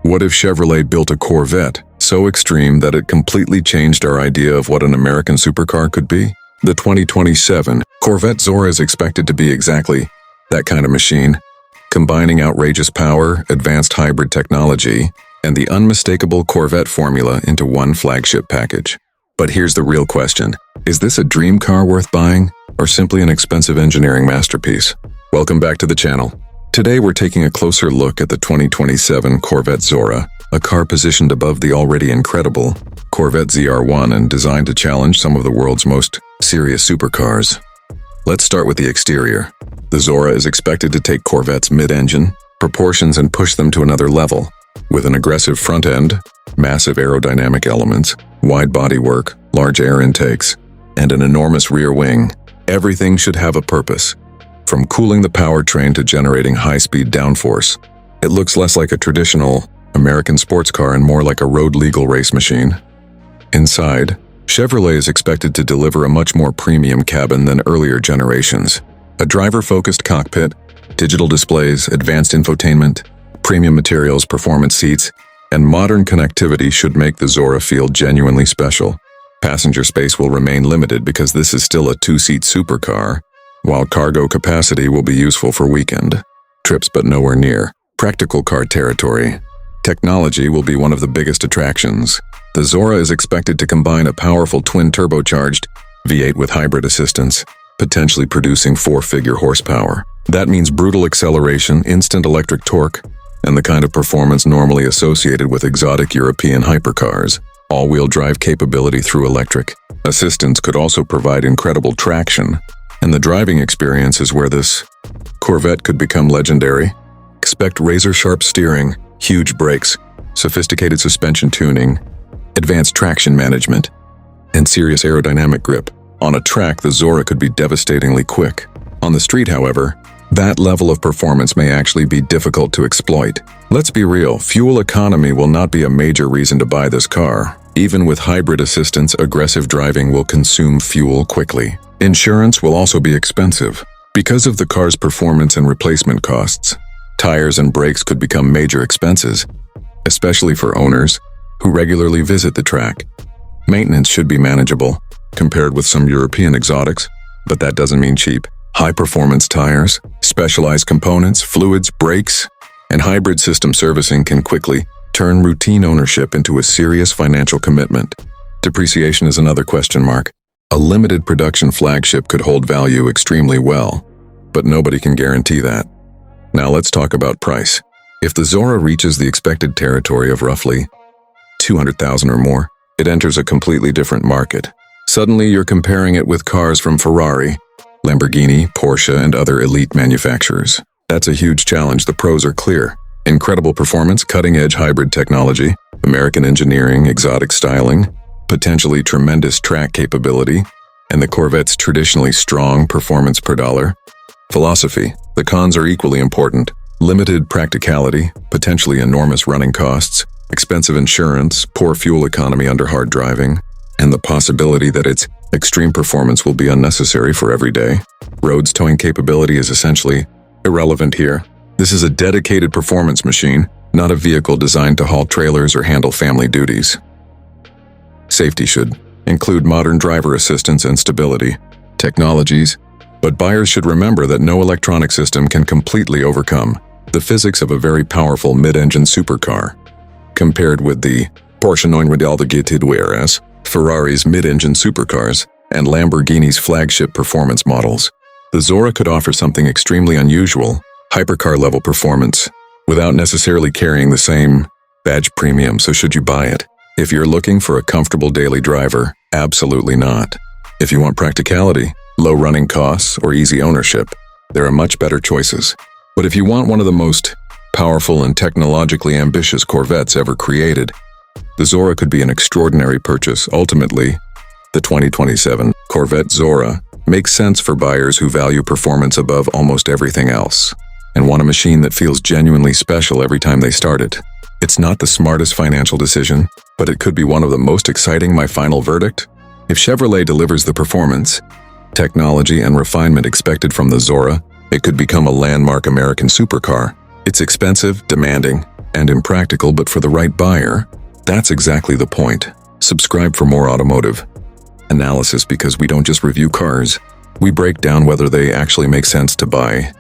What if Chevrolet built a Corvette so extreme that it completely changed our idea of what an American supercar could be? The 2027 Corvette Zora is expected to be exactly that kind of machine, combining outrageous power, advanced hybrid technology, and the unmistakable Corvette formula into one flagship package. But here's the real question. Is this a dream car worth buying, or simply an expensive engineering masterpiece? Welcome back to the channel. Today we're taking a closer look at the 2027 Corvette Zora, a car positioned above the already incredible Corvette ZR1 and designed to challenge some of the world's most serious supercars. Let's start with the exterior. The Zora is expected to take Corvette's mid-engine proportions and push them to another level. With an aggressive front end, massive aerodynamic elements, wide bodywork, large air intakes, and an enormous rear wing, everything should have a purpose. From cooling the powertrain to generating high-speed downforce, it looks less like a traditional American sports car and more like a road-legal race machine. Inside, Chevrolet is expected to deliver a much more premium cabin than earlier generations. A driver-focused cockpit, digital displays, advanced infotainment, premium materials, performance seats, and modern connectivity should make the Zora feel genuinely special. Passenger space will remain limited because this is still a two-seat supercar, while cargo capacity will be useful for weekend trips but nowhere near practical car territory. Technology will be one of the biggest attractions. The Zora is expected to combine a powerful twin-turbocharged V8 with hybrid assistance, potentially producing four-figure horsepower. That means brutal acceleration, instant electric torque, and the kind of performance normally associated with exotic European hypercars. All-wheel drive capability through electric assistance could also provide incredible traction, and the driving experience is where this Corvette could become legendary. Expect razor-sharp steering, huge brakes, sophisticated suspension tuning, advanced traction management, and serious aerodynamic grip. On a track, the Zora could be devastatingly quick. On the street, however, that level of performance may actually be difficult to exploit. Let's be real, fuel economy will not be a major reason to buy this car. Even with hybrid assistance, aggressive driving will consume fuel quickly. Insurance will also be expensive. Because of the car's performance and replacement costs, tires and brakes could become major expenses, especially for owners who regularly visit the track. Maintenance should be manageable, compared with some European exotics, but that doesn't mean cheap. High-performance tires, specialized components, fluids, brakes, and hybrid system servicing can quickly turn routine ownership into a serious financial commitment. Depreciation is another question mark. A limited production flagship could hold value extremely well, but nobody can guarantee that. Now let's talk about price. If the Zora reaches the expected territory of roughly $200,000 or more, it enters a completely different market. Suddenly you're comparing it with cars from Ferrari, Lamborghini, Porsche, and other elite manufacturers. That's a huge challenge. The pros are clear. Incredible performance, cutting-edge hybrid technology, American engineering, exotic styling, potentially tremendous track capability, and the Corvette's traditionally strong performance per dollar. Philosophy. The cons are equally important. Limited practicality, potentially enormous running costs, expensive insurance, poor fuel economy under hard driving, and the possibility that its extreme performance will be unnecessary for every day. Roads towing capability is essentially irrelevant here. This is a dedicated performance machine, not a vehicle designed to haul trailers or handle family duties. Safety should include modern driver assistance and stability technologies, but buyers should remember that no electronic system can completely overcome the physics of a very powerful mid-engine supercar. Compared with the Porsche 911 GT2 RS, Ferrari's mid-engine supercars, and Lamborghini's flagship performance models, the Zora could offer something extremely unusual, hypercar-level performance, without necessarily carrying the same badge premium. So should you buy it? If you're looking for a comfortable daily driver, absolutely not. If you want practicality, low running costs, or easy ownership, there are much better choices. But if you want one of the most powerful and technologically ambitious Corvettes ever created, the Zora could be an extraordinary purchase. Ultimately, the 2027 Corvette Zora makes sense for buyers who value performance above almost everything else and want a machine that feels genuinely special every time they start it. It's not the smartest financial decision, but it could be one of the most exciting. My final verdict? If Chevrolet delivers the performance, technology, and refinement expected from the Zora, it could become a landmark American supercar. It's expensive, demanding, and impractical, but for the right buyer, that's exactly the point. Subscribe for more automotive analysis, because we don't just review cars, we break down whether they actually make sense to buy.